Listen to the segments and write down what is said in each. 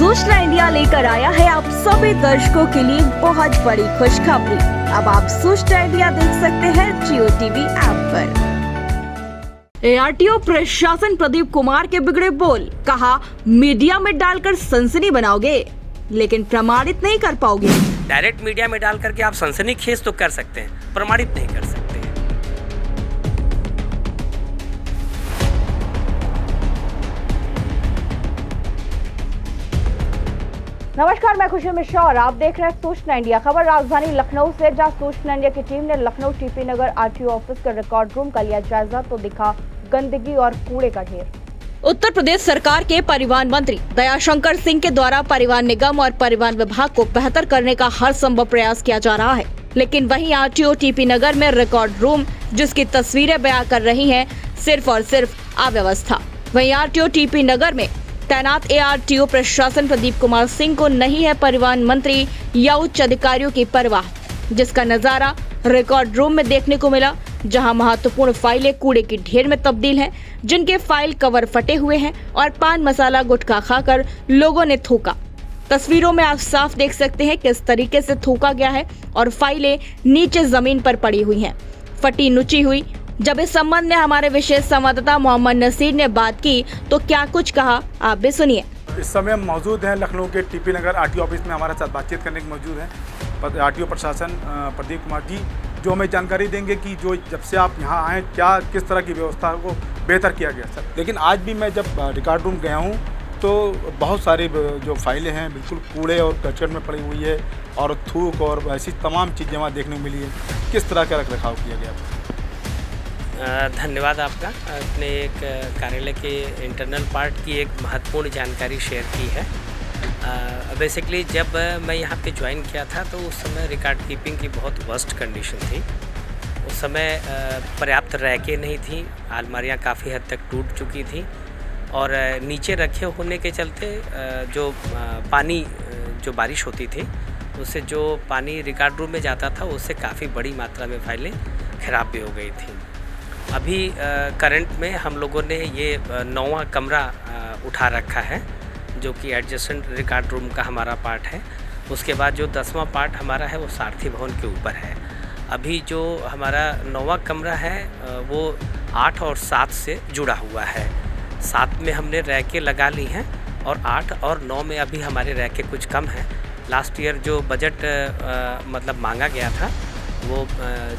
सूचना इंडिया लेकर आया है आप सभी दर्शकों के लिए बहुत बड़ी खुशखबरी। अब आप सूचना इंडिया देख सकते हैं जियो टीवी ऐप पर। ARTO प्रशासन प्रदीप कुमार के बिगड़े बोल, कहा मीडिया में डालकर सनसनी बनाओगे लेकिन प्रमाणित नहीं कर पाओगे। डायरेक्ट मीडिया में डाल करके आप सनसनीखेज तो कर सकते हैं, प्रमाणित नहीं कर सकते। नमस्कार, मैं खुशी मिश्रा और आप देख रहे हैं सूचना इंडिया। खबर राजधानी लखनऊ से, जहां सूचना इंडिया की टीम ने लखनऊ टीपी नगर RTO ऑफिस के रिकॉर्ड रूम का लिया जायजा तो दिखा गंदगी और कूड़े का ढेर। उत्तर प्रदेश सरकार के परिवहन मंत्री दयाशंकर सिंह के द्वारा परिवहन निगम और परिवहन विभाग को बेहतर करने का हर संभव प्रयास किया जा रहा है, लेकिन वहीं RTO टीपी नगर में रिकॉर्ड रूम जिसकी तस्वीरें बयां कर रही है सिर्फ और सिर्फ अव्यवस्था। वहीं RTO टीपी नगर में तैनात ARTO प्रशासन प्रदीप कुमार सिंह को नहीं है परिवहन मंत्री या उच्च अधिकारियों की परवाह, जिसका नजारा रिकॉर्ड रूम में देखने को मिला, जहां महत्वपूर्ण फाइलें कूड़े की ढेर में तब्दील हैं, जिनके फाइल कवर फटे हुए हैं और पान मसाला गुटखा खाकर लोगों ने थूका। तस्वीरों में आप साफ देख सकते हैं किस तरीके से थूका गया है और फाइलें नीचे जमीन पर पड़ी हुई हैं, फटी नुची हुई। जब इस संबंध में हमारे विशेष संवाददाता मोहम्मद नसीर ने बात की तो क्या कुछ कहा, आप भी सुनिए। इस समय हम मौजूद हैं लखनऊ के टीपी नगर RTO ऑफिस में। हमारे साथ बातचीत करने के मौजूद हैं RTO प्रशासन प्रदीप कुमार जी, जो हमें जानकारी देंगे कि जो जब से आप यहाँ आए क्या किस तरह की व्यवस्था को बेहतर किया गया सर। लेकिन आज भी मैं जब रिकॉर्ड रूम गया हूँ तो बहुत सारी जो फाइलें हैं बिल्कुल कूड़े और कचरे में पड़ी हुई है और थूक और ऐसी तमाम चीज़ें वहाँ देखने को मिली है। किस तरह का रखरखाव किया गया? धन्यवाद आपका। अपने एक कार्यालय के इंटरनल पार्ट की एक महत्वपूर्ण जानकारी शेयर की है। बेसिकली जब मैं यहाँ पे ज्वाइन किया था तो उस समय रिकॉर्ड कीपिंग की बहुत वर्स्ट कंडीशन थी। उस समय पर्याप्त रैकें नहीं थी, अलमारियाँ काफ़ी हद तक टूट चुकी थी और नीचे रखे होने के चलते जो पानी जो बारिश होती थी उससे जो पानी रिकॉर्ड रूम में जाता था उससे काफ़ी बड़ी मात्रा में फाइलें ख़राब भी हो गई थी। अभी करंट में हम लोगों ने ये 9वां कमरा उठा रखा है जो कि एडजेसेंट रिकॉर्ड रूम का हमारा पार्ट है। उसके बाद जो 10वां पार्ट हमारा है वो सारथी भवन के ऊपर है। अभी जो हमारा 9वां कमरा है वो 8 और 7 से जुड़ा हुआ है। 7 में हमने रैकें लगा ली हैं और 8 और 9 में अभी हमारे रैकें कुछ कम हैं। लास्ट ईयर जो बजट मतलब मांगा गया था वो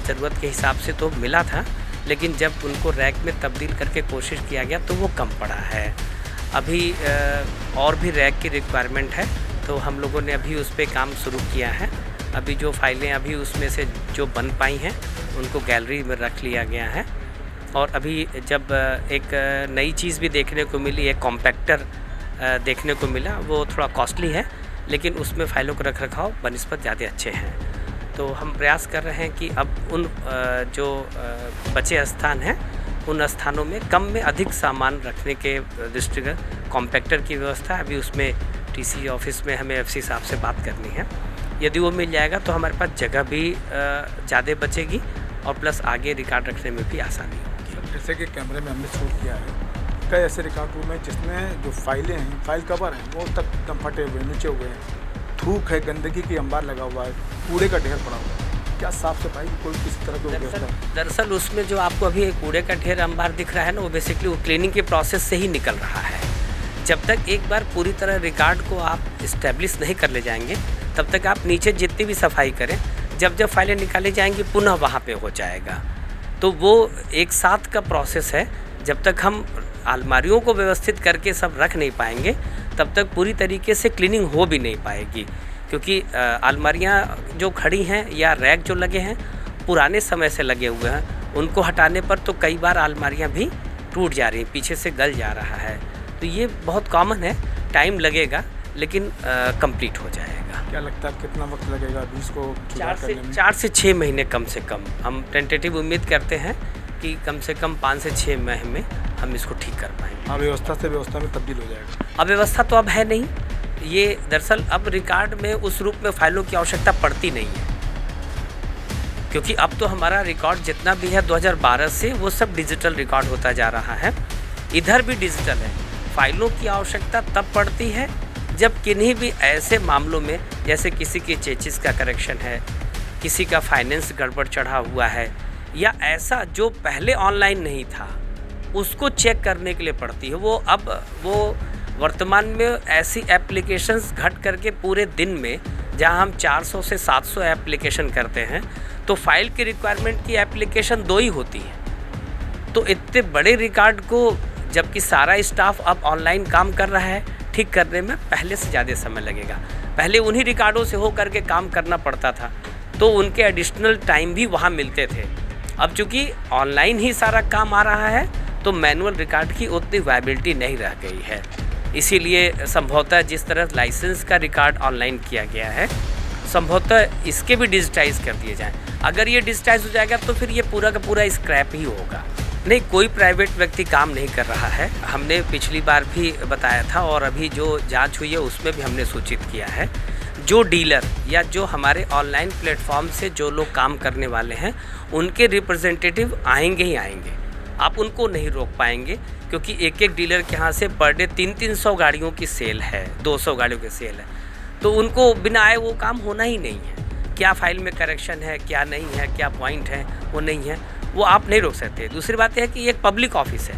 ज़रूरत के हिसाब से तो मिला था, लेकिन जब उनको रैक में तब्दील करके कोशिश किया गया तो वो कम पड़ा है। अभी और भी रैक की रिक्वायरमेंट है तो हम लोगों ने अभी उस पर काम शुरू किया है। अभी जो फाइलें अभी उसमें से जो बन पाई हैं उनको गैलरी में रख लिया गया है। और अभी जब एक नई चीज़ भी देखने को मिली है, कॉम्पैक्टर देखने को मिला, वो थोड़ा कॉस्टली है लेकिन उसमें फ़ाइलों का रखरखाव बनिस्बत ज़्यादा अच्छे हैं। तो हम प्रयास कर रहे हैं कि अब उन जो बचे स्थान हैं उन स्थानों में कम में अधिक सामान रखने के दृष्टिगत कॉम्पैक्टर की व्यवस्था अभी उसमें TC ऑफिस में हमें FC साहब से बात करनी है। यदि वो मिल जाएगा तो हमारे पास जगह भी ज़्यादा बचेगी और प्लस आगे रिकॉर्ड रखने में भी आसानी होगी। जैसे कि कैमरे में हमने शूट किया है, कई ऐसे रिकॉर्ड रूम है जिसमें जो फाइलें हैं, फाइल कवर हैं वो तक एकदम फटे हुए नीचे हुए हैं, थूक है, गंदगी की अंबार लगा हुआ है, कूड़े का ढेर पड़ा हुआ है। क्या साफ सफाई की कोई किसी तरह की व्यवस्था है? दरअसल उसमें जो आपको अभी कूड़े का ढेर अंबार दिख रहा है ना, वो बेसिकली वो क्लीनिंग के प्रोसेस से ही निकल रहा है। जब तक एक बार पूरी तरह रिकॉर्ड को आप इस्टेब्लिश नहीं कर ले जाएंगे तब तक आप नीचे जितनी भी सफाई करें, जब जब फाइलें निकाली जाएंगी पुनः वहाँ पे हो जाएगा। तो वो एक साथ का प्रोसेस है। जब तक हम अलमारियों को व्यवस्थित करके सब रख नहीं पाएंगे तब तक पूरी तरीके से क्लीनिंग हो भी नहीं पाएगी, क्योंकि अलमारियाँ जो खड़ी हैं या रैक जो लगे हैं पुराने समय से लगे हुए हैं, उनको हटाने पर तो कई बार अलमारियाँ भी टूट जा रही हैं, पीछे से गल जा रहा है। तो ये बहुत कॉमन है, टाइम लगेगा लेकिन कंप्लीट हो जाएगा। क्या लगता है कितना वक्त लगेगा अभी इसको? 4 से 6 महीने कम से कम। हम टेंटेटिव उम्मीद करते हैं कि कम से कम 5 से 6 माह में हम इसको ठीक कर पाएंगे। अव्यवस्था से व्यवस्था में तब्दील हो जाएगा। अव्यवस्था तो अब है नहीं। ये दरअसल अब रिकॉर्ड में उस रूप में फाइलों की आवश्यकता पड़ती नहीं है, क्योंकि अब तो हमारा रिकॉर्ड जितना भी है 2012 से वो सब डिजिटल रिकॉर्ड होता जा रहा है। इधर भी डिजिटल है। फाइलों की आवश्यकता तब पड़ती है जब किन्हीं भी ऐसे मामलों में, जैसे किसी की चेचिस का करेक्शन है, किसी का फाइनेंस गड़बड़ चढ़ा हुआ है, या ऐसा जो पहले ऑनलाइन नहीं था उसको चेक करने के लिए पड़ती है। वो वर्तमान में ऐसी एप्लीकेशंस घट करके पूरे दिन में, जहां हम 400 से 700 एप्लीकेशन करते हैं, तो फाइल की रिक्वायरमेंट की एप्लीकेशन 2 ही होती है। तो इतने बड़े रिकॉर्ड को, जबकि सारा स्टाफ अब ऑनलाइन काम कर रहा है, ठीक करने में पहले से ज़्यादा समय लगेगा। पहले उन्हीं रिकॉर्डों से हो करके काम करना पड़ता था, तो उनके एडिशनल टाइम भी वहाँ मिलते थे। अब चूँकि ऑनलाइन ही सारा काम आ रहा है, तो मैनुअल रिकॉर्ड की उतनी वायबिलिटी नहीं रह गई है। इसीलिए संभवतः जिस तरह लाइसेंस का रिकॉर्ड ऑनलाइन किया गया है, संभवतः इसके भी डिजिटाइज कर दिए जाएं। अगर ये डिजिटाइज हो जाएगा तो फिर ये पूरा का पूरा स्क्रैप ही होगा। नहीं, कोई प्राइवेट व्यक्ति काम नहीं कर रहा है। हमने पिछली बार भी बताया था और अभी जो जांच हुई है उसमें भी हमने सूचित किया है। जो डीलर या जो हमारे ऑनलाइन प्लेटफॉर्म से जो लोग काम करने वाले हैं, उनके रिप्रेजेंटेटिव आएंगे ही आएंगे। आप उनको नहीं रोक पाएंगे, क्योंकि एक एक डीलर के यहाँ से पर डे 300-300 गाड़ियों की सेल है, 200 गाड़ियों की सेल है। तो उनको बिना आए वो काम होना ही नहीं है। क्या फाइल में करेक्शन है, क्या नहीं है, क्या पॉइंट है, वो नहीं है, वो आप नहीं रोक सकते। दूसरी बात है कि एक पब्लिक ऑफिस है।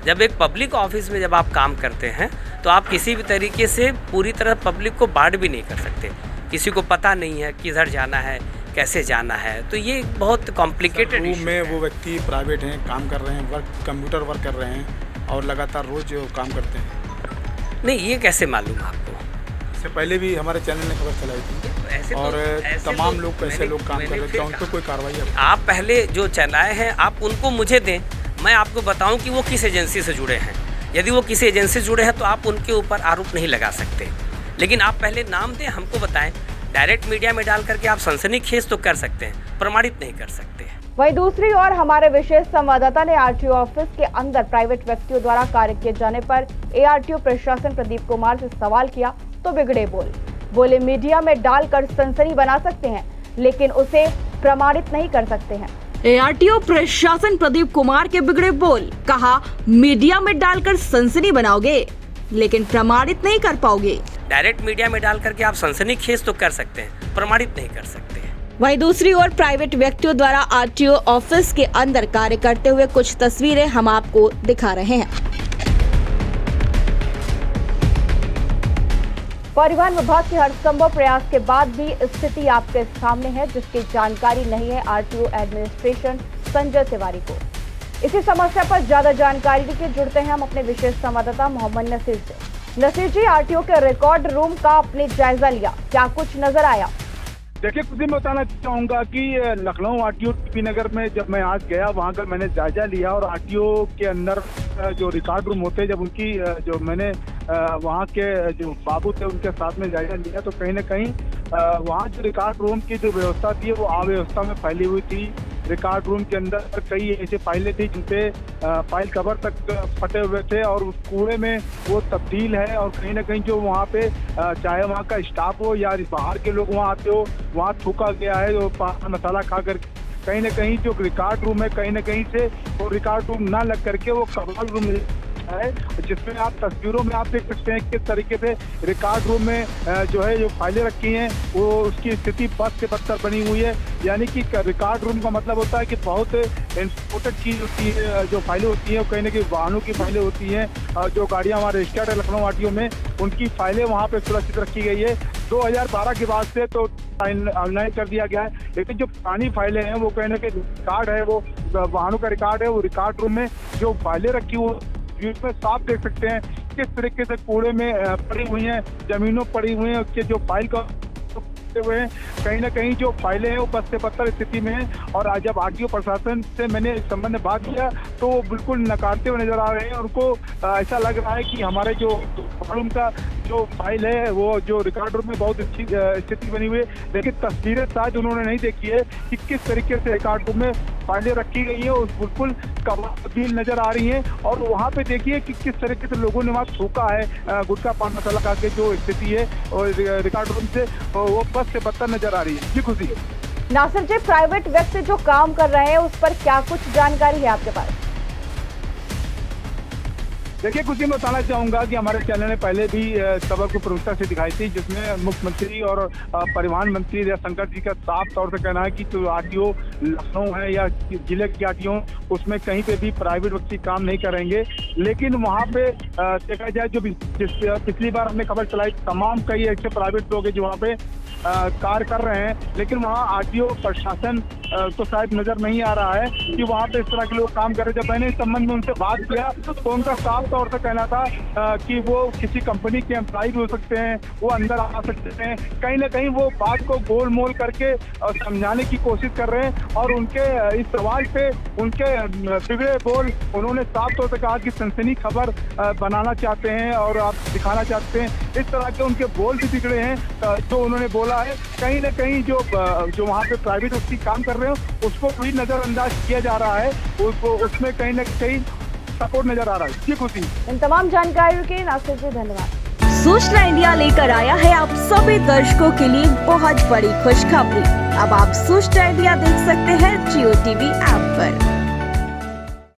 जब एक पब्लिक ऑफिस में जब आप काम करते हैं, तो आप किसी भी तरीके से पूरी तरह पब्लिक को बाढ़ भी नहीं कर सकते। किसी को पता नहीं है किधर जाना है, कैसे जाना है, तो ये बहुत कॉम्प्लिकेटेड रूम में वो व्यक्ति प्राइवेट हैं, काम कर रहे हैं, कंप्यूटर वर्क कर रहे हैं और लगातार रोज काम करते हैं। नहीं, ये कैसे मालूम आपको? इससे पहले भी हमारे चैनल ने खबर चलाई थी और तमाम लोग ऐसे लोग काम कर रहे थे, उन पर कोई कार्रवाई है? आप पहले जो चलाए हैं आप उनको मुझे दें, मैं आपको बताऊं कि वो किस एजेंसी से जुड़े हैं। यदि वो किसी एजेंसी से जुड़े हैं तो आप उनके ऊपर आरोप नहीं लगा सकते, लेकिन आप पहले नाम दें, हमको बताएं। डायरेक्ट मीडिया में डाल करके आप सनसनीखेज तो कर सकते हैं, प्रमाणित नहीं कर सकते। वहीं दूसरी ओर हमारे विशेष संवाददाता ने आरटीओ ऑफिस के अंदर प्राइवेट व्यक्तियों द्वारा कार्य किए जाने पर एआरटीओ प्रशासन प्रदीप कुमार से सवाल किया तो बिगड़े बोले मीडिया में डालकर सनसनी बना सकते हैं, लेकिन उसे प्रमाणित नहीं कर सकते हैं। एआरटीओ प्रशासन प्रदीप कुमार के बिगड़े बोल, कहा मीडिया में डालकर सनसनी बनाओगे लेकिन प्रमाणित नहीं कर पाओगे। डायरेक्ट मीडिया में डाल करके आप सनसनीखेज तो कर सकते हैं, प्रमाणित नहीं कर सकते हैं। वहीं दूसरी ओर प्राइवेट व्यक्तियों द्वारा आरटीओ ऑफिस के अंदर कार्य करते हुए कुछ तस्वीरें हम आपको दिखा रहे हैं। परिवहन विभाग के हर संभव प्रयास के बाद भी स्थिति आपके सामने है, जिसकी जानकारी नहीं है आरटीओ एडमिनिस्ट्रेशन संजय तिवारी को। इसी समस्या पर ज्यादा जानकारी के जुड़ते हैं हम अपने विशेष संवाददाता मोहम्मद नसीर से। नसीर जी, आरटीओ के रिकॉर्ड रूम का आपने जायजा लिया, क्या कुछ नजर आया? देखिए, कुछ दिन बताना चाहूँगा कि लखनऊ आरटीओ टीपी नगर में जब मैं आज गया, वहाँ का मैंने जायजा लिया और आरटीओ के अंदर जो रिकॉर्ड रूम होते हैं, जब उनकी जो मैंने वहाँ के जो बाबू थे उनके साथ में जायजा लिया, तो कहीं ना कहीं वहाँ जो रिकॉर्ड रूम की जो व्यवस्था थी वो अव्यवस्था में फैली हुई थी। रिकॉर्ड रूम के अंदर कई ऐसे फाइलें थी जिनपे फाइल कवर तक फटे हुए थे और उस कूड़े में वो तब्दील है। और कहीं ना कहीं जो वहाँ पे चाहे वहाँ का स्टाफ हो या बाहर के लोग वहाँ आते हो, वहाँ थूका गया है जो पान मसाला खा कर। कहीं ना कहीं जो रिकॉर्ड रूम है, कहीं ना कहीं से वो रिकॉर्ड रूम ना लग करके वो कबाड़ रूम है, जिसमें आप तस्वीरों में आप देख सकते हैं किस तरीके से रिकॉर्ड रूम में जो है जो फाइलें रखी हैं वो उसकी स्थिति बद से बदतर बनी हुई है। यानी कि रिकॉर्ड रूम का मतलब होता है कि बहुत इम्पोर्टेंट चीज़ होती है, जो फाइलें होती हैं कहीं ना कहीं वाहनों की फाइलें होती हैं, जो गाड़ियाँ हमारे रजिस्टर्ड है लखनऊ आरटीओ में, उनकी फाइलें वहाँ पर सुरक्षित रखी गई है। 2012 के बाद से तो ऑनलाइन कर दिया गया है, लेकिन जो पुरानी फाइलें हैं वो कहीं ना कहीं रिकॉर्ड है, वो वाहनों का रिकॉर्ड है, वो रिकॉर्ड रूम में जो फाइलें रखी हुई में साफ देख सकते हैं किस तरीके से कूड़े में पड़ी हुई हैं, जमीनों पड़ी हुई हैं, उसके जो फाइल का हुए हैं, कहीं ना कहीं जो फाइलें हैं वो बद से बदतर स्थिति में है। और आज जब आरटीओ प्रशासन से मैंने इस संबंध में बात किया तो वो बिल्कुल नकारते हुए नजर आ रहे हैं। उनको ऐसा लग रहा है कि हमारे जो रूम का जो फाइल है वो जो रिकॉर्ड रूम में बहुत अच्छी स्थिति बनी हुई है, लेकिन तस्वीरें शायद उन्होंने नहीं देखी है कि किस तरीके से रिकॉर्ड रूम में फाइलें रखी गई हैं और बिल्कुल तब्दील नजर आ रही हैं। और वहाँ पे देखिए कि किस तरीके से लोगों ने वहाँ थूका है गुटखा पान मसाला खा के, जो स्थिति है और रिकॉर्ड रूम से वो बद से बदतर नजर आ रही है। जी खुशी नासिर जी, प्राइवेट व्यक्ति जो काम कर रहे हैं उस पर क्या कुछ जानकारी है आपके पास? देखिए, कुछ ही मैं बताना चाहूँगा कि हमारे चैनल ने पहले भी खबर को प्रमुखता से दिखाई थी, जिसमें मुख्यमंत्री और परिवहन मंत्री रविशंकर जी का साफ तौर से कहना है कि जो आरटीओ लखनऊ है या जिले की आरटीओ, उसमें कहीं पे भी प्राइवेट व्यक्ति काम नहीं करेंगे। लेकिन वहाँ पे देखा जाए, जो पिछली बार हमने खबर चलाई, तमाम कई ऐसे प्राइवेट लोग हैं जो वहाँ पे कार्य कर रहे हैं, लेकिन वहाँ आरटीओ प्रशासन को शायद नजर नहीं आ रहा है कि वहाँ पे इस तरह के लोग काम कर रहे हैं। जब मैंने इस संबंध में उनसे बात किया तो उनका साफ तौर से कहना था कि वो किसी कंपनी के एम्प्लॉय भी हो सकते हैं, वो अंदर आ सकते हैं। कहीं ना कहीं वो बात को गोल मोल करके समझाने की कोशिश कर रहे हैं, और उनके इस सवाल पे उनके बिगड़े बोल उन्होंने साफ तौर से कहा कि सनसनी खबर बनाना चाहते हैं और आप दिखाना चाहते हैं। इस तरह के उनके बोल भी बिगड़े हैं। जो उन्होंने बोला है, कहीं ना कहीं जो वहाँ पे प्राइवेट व्यक्ति काम कर रहे हो उसको भी नजरअंदाज किया जा रहा है, उसको उसमें कहीं ना कहीं सपोर्ट नजर आ रहा है। जी खुशी। इन तमाम जानकारियों के लिए नासिर जी धन्यवाद। सूचना इंडिया लेकर आया है आप सभी दर्शकों के लिए बहुत बड़ी खुशखबरी। अब आप सूचना इंडिया देख सकते हैं जियो टीवी ऐप पर।